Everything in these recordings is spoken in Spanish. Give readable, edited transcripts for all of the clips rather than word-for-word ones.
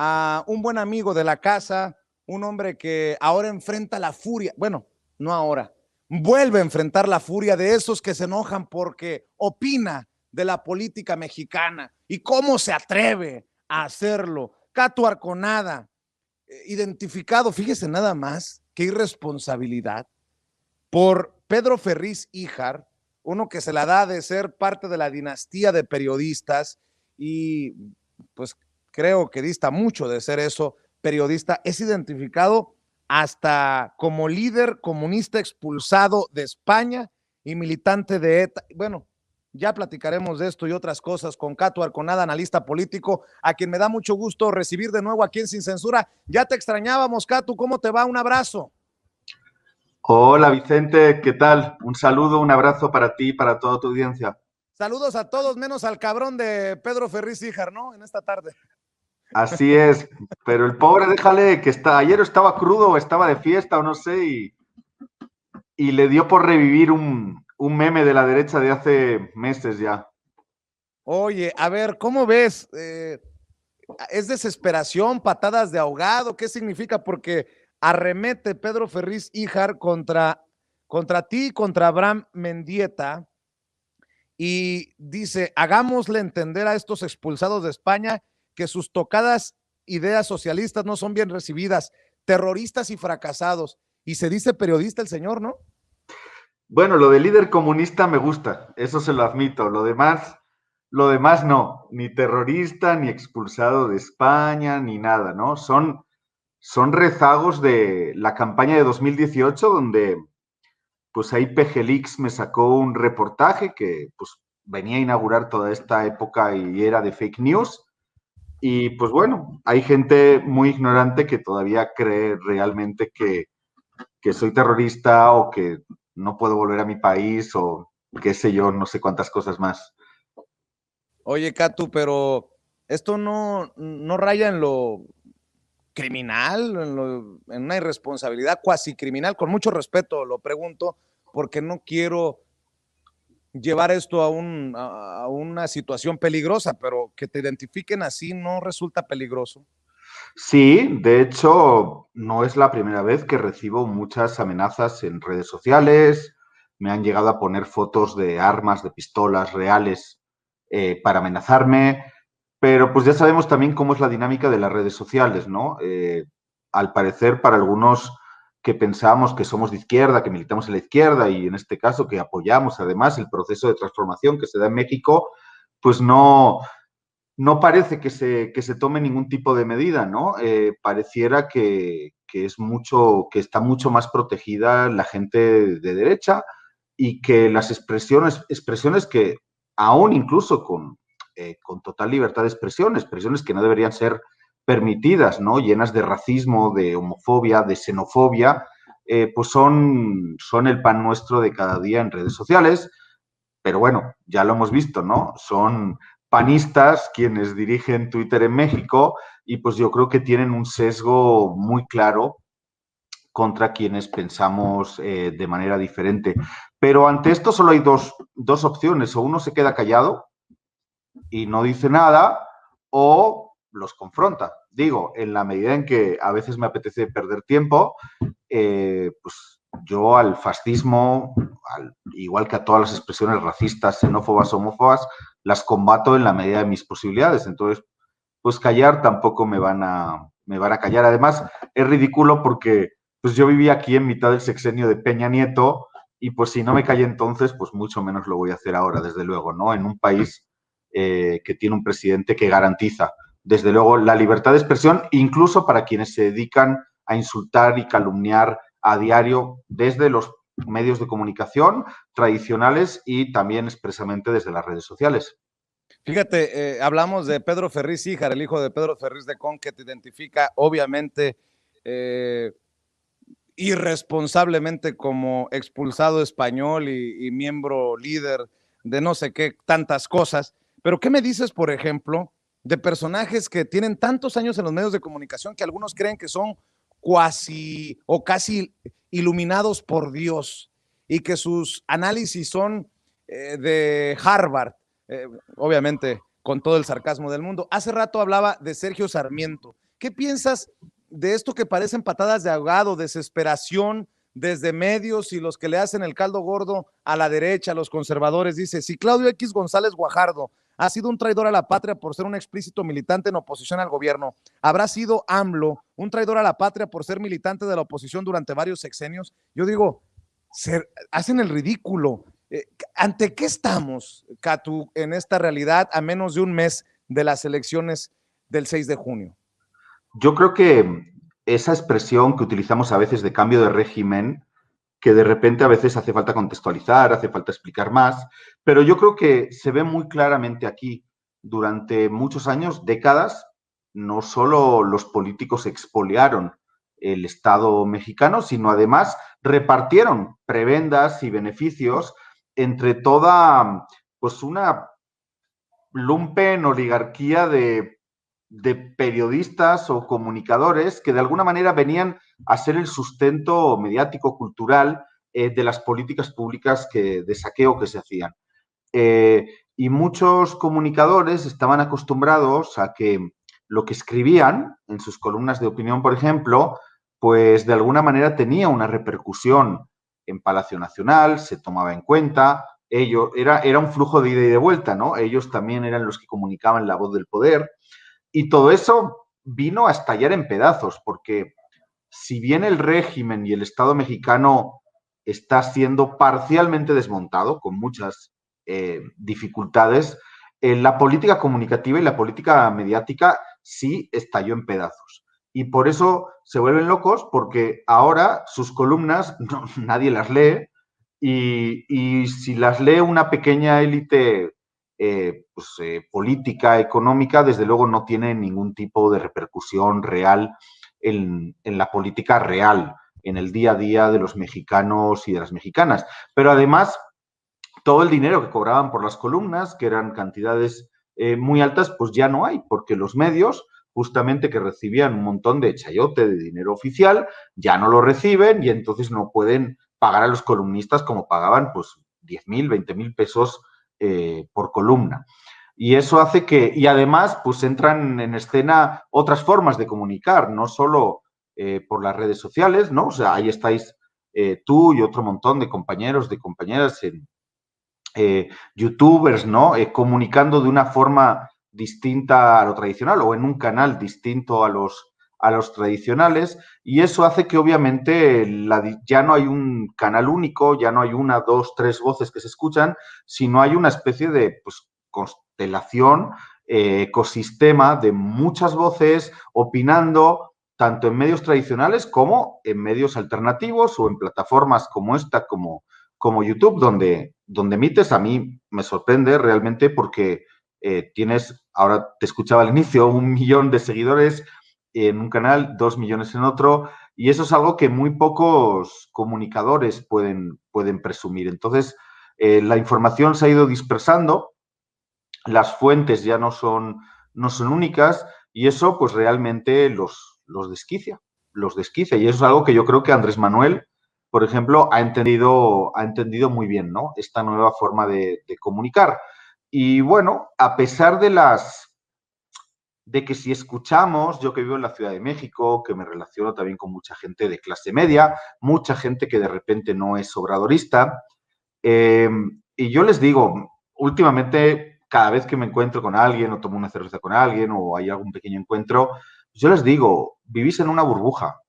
a un buen amigo de la casa, un hombre que ahora enfrenta la furia, bueno, no ahora, vuelve a enfrentar la furia de esos que se enojan porque opina de la política mexicana y cómo se atreve a hacerlo. Cato Arconada, identificado, fíjese nada más, qué irresponsabilidad, por Pedro Ferriz Híjar, uno que se la da de ser parte de la dinastía de periodistas y pues creo que dista mucho de ser eso, periodista, es identificado hasta como líder comunista expulsado de España y militante de ETA. Bueno, ya platicaremos de esto y otras cosas con Cato Arconada, analista político, a quien me da mucho gusto recibir de nuevo aquí en Sin Censura. Ya te extrañábamos, Cato, ¿cómo te va? Un abrazo. Hola Vicente, ¿qué tal? Un saludo, un abrazo para ti y para toda tu audiencia. Saludos a todos, menos al cabrón de Pedro Ferriz Híjar, ¿no? En esta tarde. Así es, pero el pobre, déjale que ayer estaba crudo o estaba de fiesta o no sé, y le dio por revivir un meme de la derecha de hace meses ya. Oye, a ver, ¿cómo ves? ¿Es desesperación, patadas de ahogado? ¿Qué significa? Porque arremete Pedro Ferriz Híjar contra ti, contra Abraham Mendieta, y dice, hagámosle entender a estos expulsados de España que sus tocadas ideas socialistas no son bien recibidas, terroristas y fracasados. Y se dice periodista el señor, ¿no? Bueno, lo de líder comunista me gusta, eso se lo admito. Lo demás no, ni terrorista, ni expulsado de España, ni nada, ¿no? Son rezagos de la campaña de 2018 donde pues ahí PGLeaks me sacó un reportaje que pues venía a inaugurar toda esta época y era de fake news. Y pues bueno, hay gente muy ignorante que todavía cree realmente que soy terrorista o que no puedo volver a mi país o qué sé yo, no sé cuántas cosas más. Oye, Catu, pero esto no raya en lo criminal, en una irresponsabilidad cuasi criminal, con mucho respeto lo pregunto, porque no quiero llevar esto a una situación peligrosa, pero que te identifiquen así no resulta peligroso. Sí, de hecho, no es la primera vez que recibo muchas amenazas en redes sociales. Me han llegado a poner fotos de armas, de pistolas reales para amenazarme, pero pues ya sabemos también cómo es la dinámica de las redes sociales, ¿no? Al parecer, para algunos que pensamos que somos de izquierda, que militamos en la izquierda y en este caso que apoyamos además el proceso de transformación que se da en México, pues no parece que se tome ningún tipo de medida, ¿no? Pareciera que es mucho, que está mucho más protegida la gente de derecha y que las expresiones que aún incluso con total libertad de expresiones que no deberían ser permitidas, ¿no? Llenas de racismo, de homofobia, de xenofobia, pues son el pan nuestro de cada día en redes sociales. Pero bueno, ya lo hemos visto, ¿no? Son panistas quienes dirigen Twitter en México y pues yo creo que tienen un sesgo muy claro contra quienes pensamos de manera diferente. Pero ante esto solo hay dos opciones, o uno se queda callado y no dice nada, o los confronta. Digo, en la medida en que a veces me apetece perder tiempo, pues yo al fascismo, igual que a todas las expresiones racistas, xenófobas, homófobas, las combato en la medida de mis posibilidades. Entonces, pues callar tampoco me van a callar. Además, es ridículo porque pues yo vivía aquí en mitad del sexenio de Peña Nieto y pues si no me callé entonces, pues mucho menos lo voy a hacer ahora, desde luego, ¿no? En un país que tiene un presidente que garantiza, desde luego, la libertad de expresión, incluso para quienes se dedican a insultar y calumniar a diario desde los medios de comunicación tradicionales y también expresamente desde las redes sociales. Fíjate, hablamos de Pedro Ferriz Híjar, el hijo de Pedro Ferriz de Con, que te identifica obviamente eh, irresponsablemente como expulsado español y miembro líder de no sé qué, tantas cosas. Pero ¿qué me dices, por ejemplo, de personajes que tienen tantos años en los medios de comunicación que algunos creen que son cuasi o casi iluminados por Dios y que sus análisis son de Harvard, obviamente con todo el sarcasmo del mundo? Hace rato hablaba de Sergio Sarmiento, ¿Qué piensas de esto que parecen patadas de ahogado, desesperación desde medios y los que le hacen el caldo gordo a la derecha, a los conservadores? Dice, si Claudio X González Guajardo ha sido un traidor a la patria por ser un explícito militante en oposición al gobierno, ¿habrá sido AMLO un traidor a la patria por ser militante de la oposición durante varios sexenios? Yo digo, hacen el ridículo. ¿Ante qué estamos, Catu, en esta realidad a menos de un mes de las elecciones del 6 de junio? Yo creo que esa expresión que utilizamos a veces de cambio de régimen, que de repente a veces hace falta contextualizar, hace falta explicar más, pero yo creo que se ve muy claramente aquí. Durante muchos años, décadas, no solo los políticos expoliaron el Estado mexicano, sino además repartieron prebendas y beneficios entre toda, pues una lumpen oligarquía de periodistas o comunicadores que de alguna manera venían a ser el sustento mediático, cultural de las políticas públicas de saqueo que se hacían. Y muchos comunicadores estaban acostumbrados a que lo que escribían en sus columnas de opinión, por ejemplo, pues de alguna manera tenía una repercusión en Palacio Nacional, se tomaba en cuenta, era un flujo de ida y de vuelta, ¿no? Ellos también eran los que comunicaban la voz del poder. Y todo eso vino a estallar en pedazos, porque si bien el régimen y el Estado mexicano está siendo parcialmente desmontado, con muchas dificultades, la política comunicativa y la política mediática sí estalló en pedazos. Y por eso se vuelven locos, porque ahora sus columnas nadie las lee, y si las lee una pequeña élite política, económica, desde luego no tiene ningún tipo de repercusión real en la política real, en el día a día de los mexicanos y de las mexicanas. Pero además, todo el dinero que cobraban por las columnas, que eran cantidades muy altas, pues ya no hay, porque los medios, justamente que recibían un montón de chayote de dinero oficial, ya no lo reciben y entonces no pueden pagar a los columnistas como pagaban, pues 10,000, 20,000 pesos por columna. Y eso hace que, y además, pues entran en escena otras formas de comunicar, no solo por las redes sociales, ¿no? O sea, ahí estáis tú y otro montón de compañeros, de compañeras en youtubers, ¿no? Comunicando de una forma distinta a lo tradicional o en un canal distinto a los tradicionales, y eso hace que obviamente ya no hay un canal único, ya no hay una, dos, tres voces que se escuchan, sino hay una especie de pues, constelación, ecosistema de muchas voces opinando tanto en medios tradicionales como en medios alternativos o en plataformas como esta, como YouTube, donde emites. A mí me sorprende realmente porque tienes, ahora te escuchaba al inicio, 1 millón de seguidores en un canal, 2 millones en otro, y eso es algo que muy pocos comunicadores pueden presumir. Entonces, la información se ha ido dispersando, las fuentes ya no son únicas, y eso pues realmente los desquicia, y eso es algo que yo creo que Andrés Manuel, por ejemplo, ha entendido muy bien, ¿no? Esta nueva forma de comunicar. Y bueno, a pesar de que si escuchamos, yo que vivo en la Ciudad de México, que me relaciono también con mucha gente de clase media, mucha gente que de repente no es obradorista, y yo les digo, últimamente, cada vez que me encuentro con alguien o tomo una cerveza con alguien o hay algún pequeño encuentro, yo les digo, vivís en una burbuja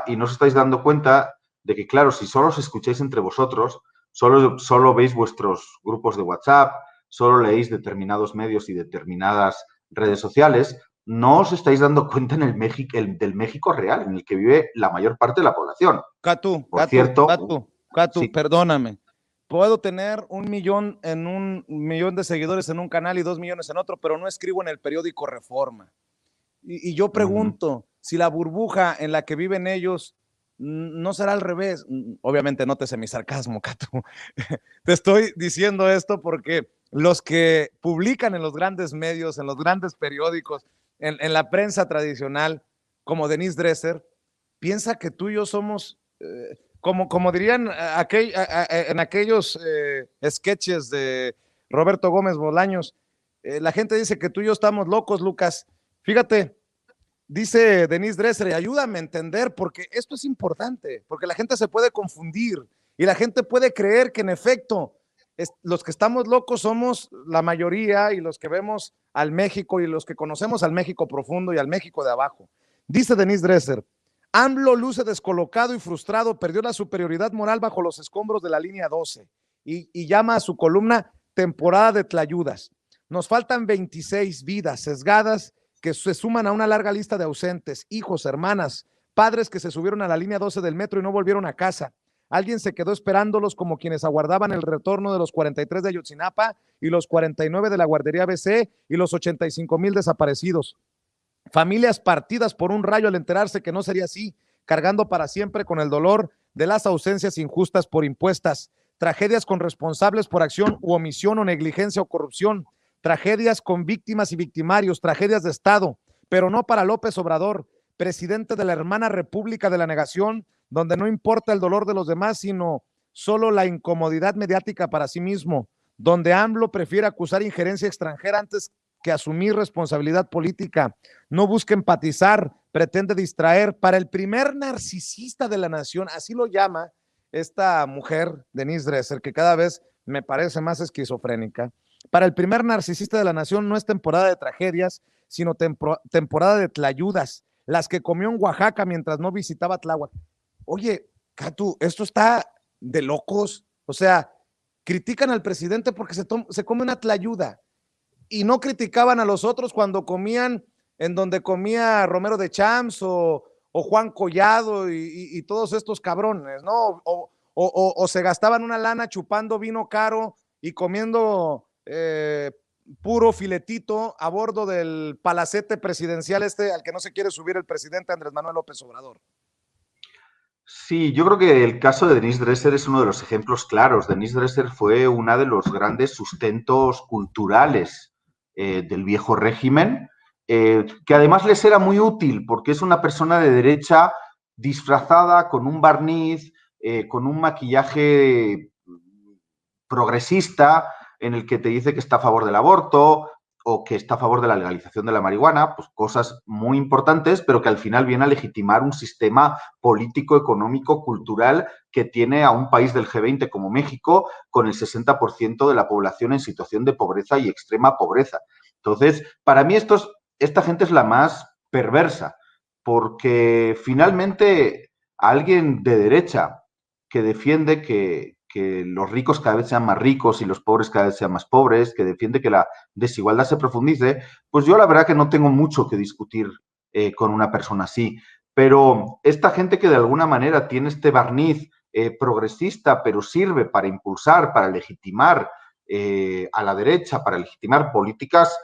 y no os estáis dando cuenta de que, claro, si solo os escucháis entre vosotros, solo veis vuestros grupos de WhatsApp, solo leéis determinados medios y determinadas redes sociales, no os estáis dando cuenta del México real, en el que vive la mayor parte de la población. Por cierto, Catu, sí. perdóname. Puedo tener 1 millón en 1 millón de seguidores en un canal y 2 millones en otro, pero no escribo en el periódico Reforma. Y yo pregunto, si la burbuja en la que viven ellos no será al revés. Obviamente nótese mi sarcasmo, Catu. Te estoy diciendo esto porque los que publican en los grandes medios, en los grandes periódicos, en la prensa tradicional, como Denise Dresser, piensa que tú y yo somos, como dirían en aquellos sketches de Roberto Gómez Bolaños, la gente dice que tú y yo estamos locos, Lucas. Fíjate, dice Denise Dresser, y ayúdame a entender, porque esto es importante, porque la gente se puede confundir y la gente puede creer que en efecto los que estamos locos somos la mayoría y los que vemos al México y los que conocemos al México profundo y al México de abajo. Dice Denise Dresser, AMLO luce descolocado y frustrado, perdió la superioridad moral bajo los escombros de la línea 12 y llama a su columna temporada de tlayudas. Nos faltan 26 vidas sesgadas que se suman a una larga lista de ausentes, hijos, hermanas, padres que se subieron a la línea 12 del metro y no volvieron a casa. Alguien se quedó esperándolos como quienes aguardaban el retorno de los 43 de Ayotzinapa y los 49 de la guardería BC y los 85,000 desaparecidos. Familias partidas por un rayo al enterarse que no sería así, cargando para siempre con el dolor de las ausencias injustas por impuestas, tragedias con responsables por acción u omisión o negligencia o corrupción, tragedias con víctimas y victimarios, tragedias de Estado, pero no para López Obrador, presidente de la hermana República de la Negación, donde no importa el dolor de los demás, sino solo la incomodidad mediática para sí mismo, donde AMLO prefiere acusar injerencia extranjera antes que asumir responsabilidad política, no busca empatizar, pretende distraer. Para el primer narcisista de la nación, así lo llama esta mujer, Denise Dresser, que cada vez me parece más esquizofrénica. Para el primer narcisista de la nación no es temporada de tragedias, sino temporada de tlayudas, las que comió en Oaxaca mientras no visitaba Tláhuac. Oye, Catu, esto está de locos. O sea, critican al presidente porque se come una tlayuda y no criticaban a los otros cuando comían en donde comía Romero de Champs o Juan Collado y todos estos cabrones, ¿no? O se gastaban una lana chupando vino caro y comiendo puro filetito a bordo del palacete presidencial al que no se quiere subir el presidente Andrés Manuel López Obrador. Sí, yo creo que el caso de Denise Dresser es uno de los ejemplos claros. Denise Dresser fue uno de los grandes sustentos culturales del viejo régimen, que además les era muy útil porque es una persona de derecha disfrazada con un barniz, con un maquillaje progresista en el que te dice que está a favor del aborto o que está a favor de la legalización de la marihuana, pues cosas muy importantes, pero que al final viene a legitimar un sistema político, económico, cultural que tiene a un país del G20 como México con el 60% de la población en situación de pobreza y extrema pobreza. Entonces, para mí esta gente es la más perversa, porque finalmente alguien de derecha que defiende que los ricos cada vez sean más ricos y los pobres cada vez sean más pobres, que defiende que la desigualdad se profundice, pues yo la verdad que no tengo mucho que discutir con una persona así. Pero esta gente que de alguna manera tiene este barniz progresista, pero sirve para impulsar, para legitimar a la derecha, para legitimar políticas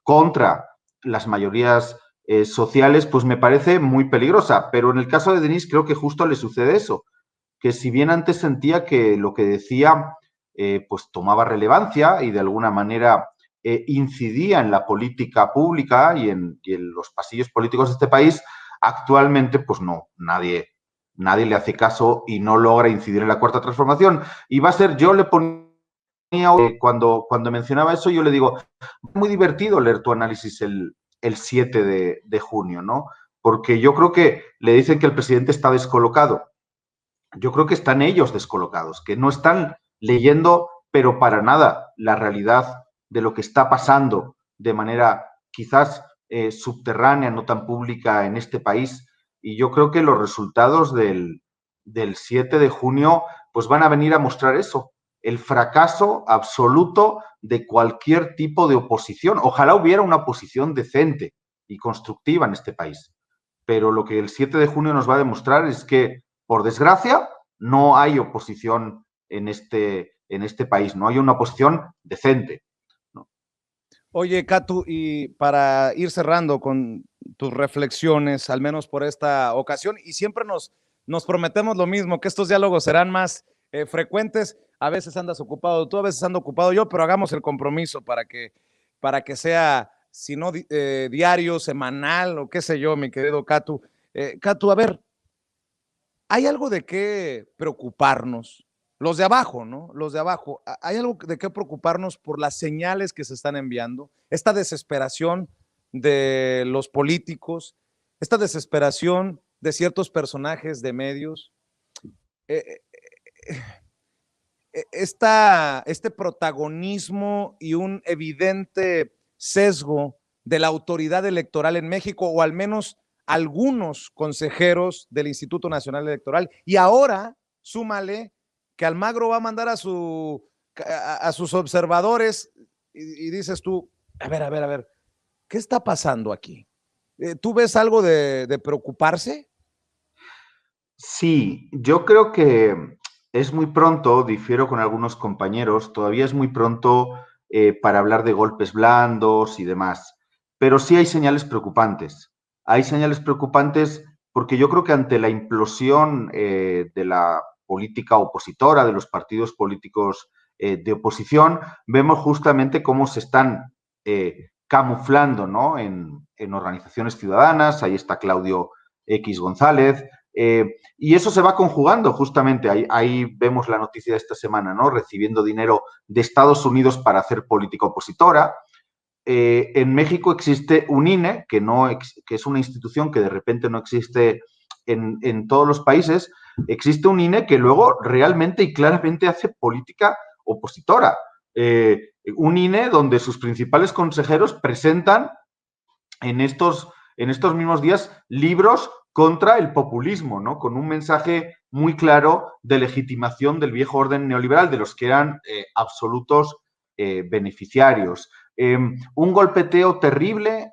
contra las mayorías sociales, pues me parece muy peligrosa. Pero en el caso de Denise creo que justo le sucede eso, que si bien antes sentía que lo que decía pues tomaba relevancia y de alguna manera incidía en la política pública y en los pasillos políticos de este país, actualmente pues no, nadie le hace caso y no logra incidir en la cuarta transformación. Y va a ser, yo le ponía, cuando mencionaba eso, yo le digo, muy divertido leer tu análisis el 7 de junio, ¿no? Porque yo creo que le dicen que el presidente está descolocado. Yo creo que están ellos descolocados, que no están leyendo, pero para nada, la realidad de lo que está pasando de manera quizás subterránea, no tan pública en este país. Y yo creo que los resultados del 7 de junio pues van a venir a mostrar eso, el fracaso absoluto de cualquier tipo de oposición. Ojalá hubiera una oposición decente y constructiva en este país. Pero lo que el 7 de junio nos va a demostrar es que, por desgracia, no hay oposición en este país, no hay una oposición decente, ¿no? Oye, Catu, y para ir cerrando con tus reflexiones, al menos por esta ocasión, y siempre nos prometemos lo mismo, que estos diálogos serán más frecuentes. A veces andas ocupado tú, a veces ando ocupado yo, pero hagamos el compromiso para que sea, si no diario, semanal o qué sé yo, mi querido Catu. Catu, a ver, ¿hay algo de qué preocuparnos? Los de abajo, ¿no? Los de abajo. ¿Hay algo de qué preocuparnos por las señales que se están enviando? Esta desesperación de los políticos, esta desesperación de ciertos personajes de medios, eh, este protagonismo y un evidente sesgo de la autoridad electoral en México, o al menos algunos consejeros del Instituto Nacional Electoral. Y ahora, súmale que Almagro va a mandar a sus observadores y dices tú, a ver, ¿qué está pasando aquí? ¿Tú ves algo de preocuparse? Sí, yo creo que es muy pronto, difiero con algunos compañeros, todavía es muy pronto para hablar de golpes blandos y demás, pero sí hay señales preocupantes. Hay señales preocupantes porque yo creo que ante la implosión de la política opositora, de los partidos políticos de oposición, vemos justamente cómo se están camuflando, ¿no? En organizaciones ciudadanas. Ahí está Claudio X González. Y eso se va conjugando justamente, ahí vemos la noticia de esta semana, ¿no? Recibiendo dinero de Estados Unidos para hacer política opositora. En México existe un INE, que es una institución que de repente no existe en todos los países. Existe un INE que luego realmente y claramente hace política opositora. Un INE donde sus principales consejeros presentan en estos mismos días libros contra el populismo, ¿no? Con un mensaje muy claro de legitimación del viejo orden neoliberal, de los que eran absolutos beneficiarios. Un golpeteo terrible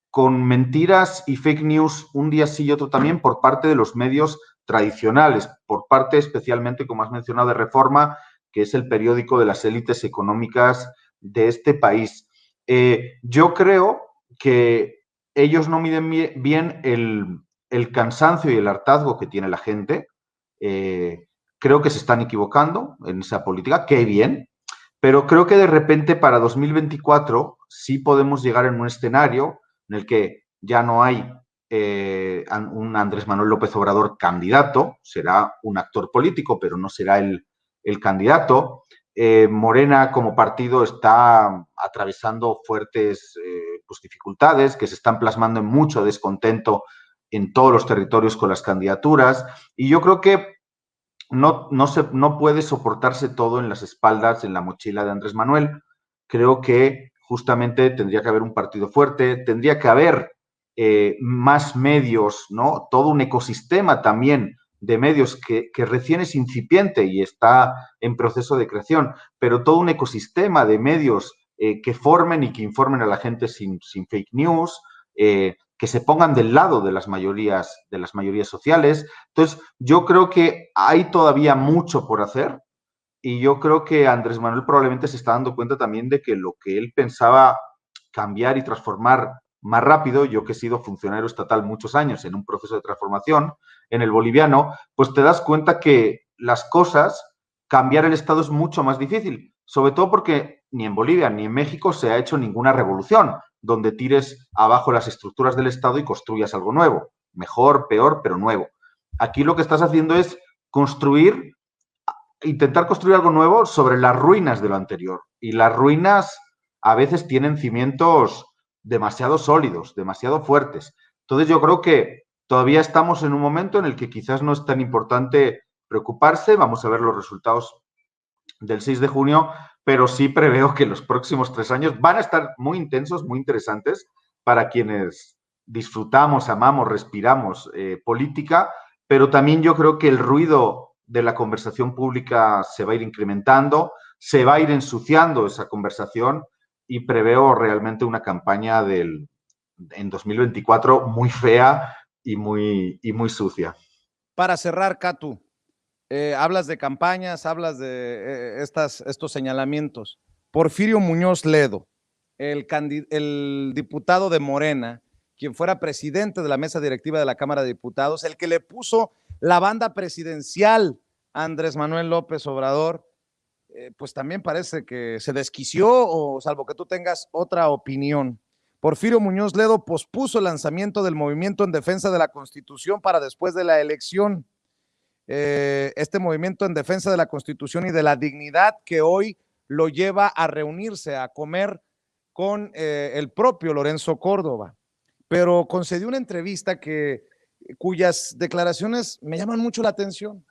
con mentiras y fake news un día sí y otro también por parte de los medios tradicionales, por parte especialmente, como has mencionado, de Reforma, que es el periódico de las élites económicas de este país. Yo creo que ellos no miden bien el cansancio y el hartazgo que tiene la gente. Creo que se están equivocando en esa política, qué bien, pero creo que de repente para 2024 sí podemos llegar en un escenario en el que ya no hay un Andrés Manuel López Obrador candidato, será un actor político, pero no será el candidato. Morena como partido está atravesando fuertes pues, dificultades que se están plasmando en mucho descontento en todos los territorios con las candidaturas. Y yo creo que no puede soportarse todo en las espaldas, en la mochila de Andrés Manuel. Creo que justamente tendría que haber un partido fuerte, tendría que haber más medios, ¿no? Todo un ecosistema también de medios que recién es incipiente y está en proceso de creación, pero todo un ecosistema de medios que formen y que informen a la gente sin fake news, que se pongan del lado de las mayorías sociales. Entonces, yo creo que hay todavía mucho por hacer y yo creo que Andrés Manuel probablemente se está dando cuenta también de que lo que él pensaba cambiar y transformar más rápido, yo que he sido funcionario estatal muchos años en un proceso de transformación en el boliviano, pues te das cuenta que las cosas, cambiar el Estado es mucho más difícil, sobre todo porque ni en Bolivia ni en México se ha hecho ninguna revolución donde tires abajo las estructuras del Estado y construyas algo nuevo, mejor, peor, pero nuevo. Aquí lo que estás haciendo es intentar construir algo nuevo sobre las ruinas de lo anterior. Y las ruinas a veces tienen cimientos demasiado sólidos, demasiado fuertes. Entonces yo creo que todavía estamos en un momento en el que quizás no es tan importante preocuparse. Vamos a ver los resultados del 6 de junio, pero sí preveo que los próximos 3 años van a estar muy intensos, muy interesantes para quienes disfrutamos, amamos, respiramos política, pero también yo creo que el ruido de la conversación pública se va a ir incrementando, se va a ir ensuciando esa conversación y preveo realmente una campaña en 2024 muy fea y muy sucia. Para cerrar, Catu, hablas de campañas, hablas de estos señalamientos. Porfirio Muñoz Ledo, el diputado de Morena, quien fuera presidente de la mesa directiva de la Cámara de Diputados, el que le puso la banda presidencial a Andrés Manuel López Obrador, pues también parece que se desquició, o salvo que tú tengas otra opinión. Porfirio Muñoz Ledo pospuso el lanzamiento del movimiento en defensa de la Constitución para después de la elección. Este movimiento en defensa de la Constitución y de la dignidad que hoy lo lleva a reunirse, a comer con el propio Lorenzo Córdoba, pero concedió una entrevista cuyas declaraciones me llaman mucho la atención.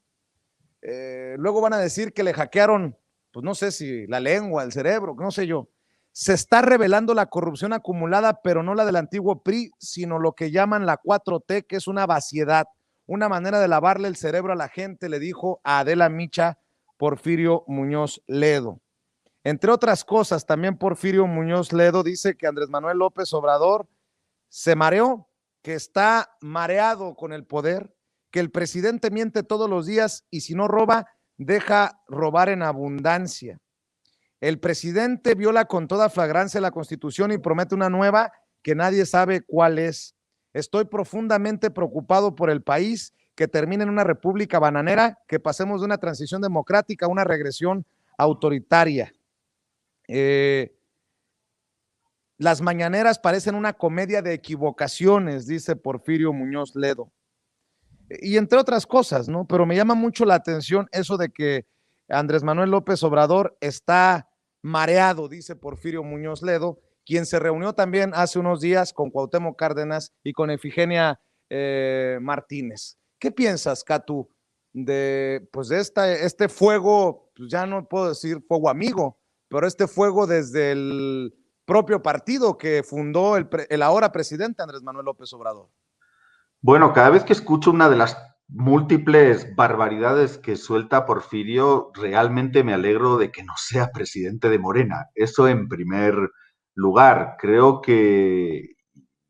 Luego van a decir que le hackearon, pues no sé si la lengua, el cerebro, no sé yo. Se está revelando la corrupción acumulada, pero no la del antiguo PRI, sino lo que llaman la 4T, que es una vaciedad, una manera de lavarle el cerebro a la gente, le dijo a Adela Micha Porfirio Muñoz Ledo. Entre otras cosas, también Porfirio Muñoz Ledo dice que Andrés Manuel López Obrador se mareó, que está mareado con el poder, que el presidente miente todos los días y si no roba, deja robar en abundancia. El presidente viola con toda flagrancia la Constitución y promete una nueva que nadie sabe cuál es. Estoy profundamente preocupado por el país, que termine en una república bananera, que pasemos de una transición democrática a una regresión autoritaria. Las mañaneras parecen una comedia de equivocaciones, dice Porfirio Muñoz Ledo. Y entre otras cosas, ¿no? Pero me llama mucho la atención eso de que Andrés Manuel López Obrador está mareado, dice Porfirio Muñoz Ledo, quien se reunió también hace unos días con Cuauhtémoc Cárdenas y con Efigenia Martínez. ¿Qué piensas, Catu, de este fuego, pues ya no puedo decir fuego amigo, pero este fuego desde el propio partido que fundó el ahora presidente Andrés Manuel López Obrador? Bueno, cada vez que escucho una de las múltiples barbaridades que suelta Porfirio, realmente me alegro de que no sea presidente de Morena. Eso en primer lugar. Creo que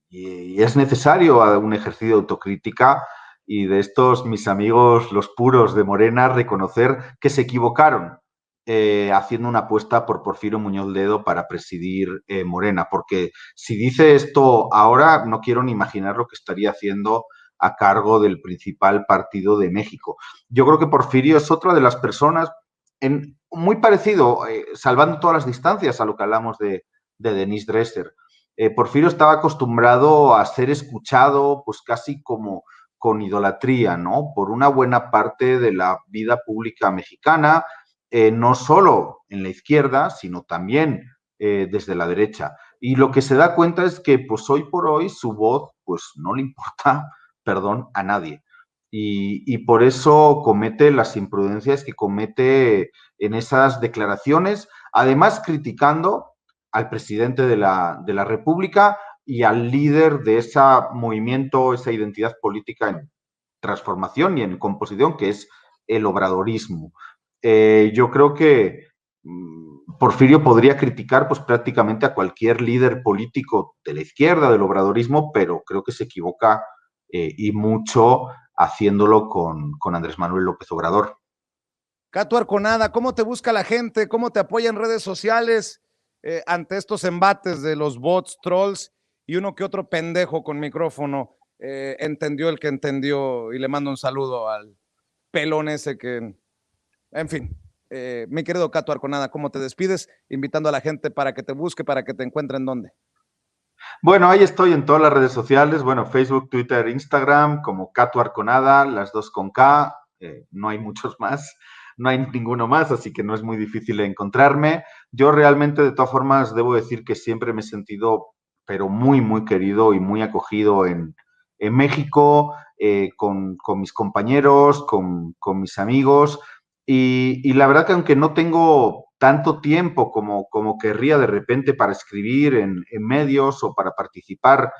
y es necesario un ejercicio de autocrítica y de estos mis amigos los puros de Morena reconocer que se equivocaron haciendo una apuesta por Porfirio Muñoz Ledo para presidir Morena, porque si dice esto ahora no quiero ni imaginar lo que estaría haciendo a cargo del principal partido de México. Yo creo que Porfirio es otra de las personas muy parecido, salvando todas las distancias a lo que hablamos de Denise Dresser. Porfirio estaba acostumbrado a ser escuchado pues casi como con idolatría, ¿no? Por una buena parte de la vida pública mexicana, no solo en la izquierda, sino también desde la derecha. Y lo que se da cuenta es que pues hoy por hoy su voz pues no le importa, perdón, a nadie. Y por eso comete las imprudencias que comete en esas declaraciones, además criticando al presidente de la República y al líder de ese movimiento, esa identidad política en transformación y en composición, que es el obradorismo. Yo creo que Porfirio podría criticar pues prácticamente a cualquier líder político de la izquierda, del obradorismo, pero creo que se equivoca y mucho haciéndolo con Andrés Manuel López Obrador. Catu Arconada, ¿cómo te busca la gente? ¿Cómo te apoya en redes sociales ante estos embates de los bots, trolls y uno que otro pendejo con micrófono? Entendió el que entendió y le mando un saludo al pelón ese que, en fin. Mi querido Catu Arconada, ¿cómo te despides? Invitando a la gente para que te busque, para que te encuentren dónde. Bueno, ahí estoy en todas las redes sociales, bueno, Facebook, Twitter, Instagram, como Catu Arconada, las dos con K, no hay muchos más, no hay ninguno más, así que no es muy difícil encontrarme. Yo realmente, de todas formas, debo decir que siempre me he sentido, pero muy, muy querido y muy acogido en México, con mis compañeros, con mis amigos, y la verdad que aunque no tengo tanto tiempo como querría de repente para escribir en medios o para participar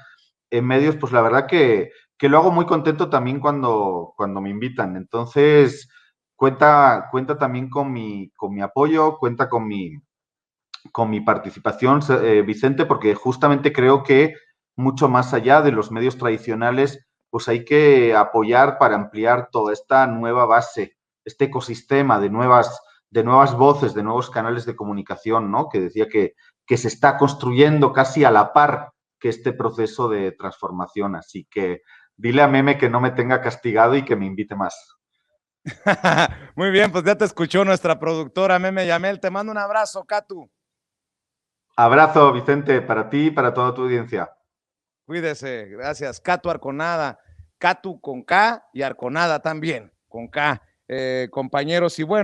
en medios, pues la verdad que lo hago muy contento también cuando me invitan. Entonces, cuenta también con mi apoyo, cuenta con mi participación, Vicente, porque justamente creo que mucho más allá de los medios tradicionales, pues hay que apoyar para ampliar toda esta nueva base, este ecosistema de nuevas voces, de nuevos canales de comunicación, ¿no? Que decía que se está construyendo casi a la par que este proceso de transformación. Así que dile a Meme que no me tenga castigado y que me invite más. Muy bien, pues ya te escuchó nuestra productora Meme Yamel. Te mando un abrazo, Catu. Abrazo, Vicente, para ti y para toda tu audiencia. Cuídese, gracias. Catu Arconada, Catu con K y Arconada también, con K. Compañeros, y bueno.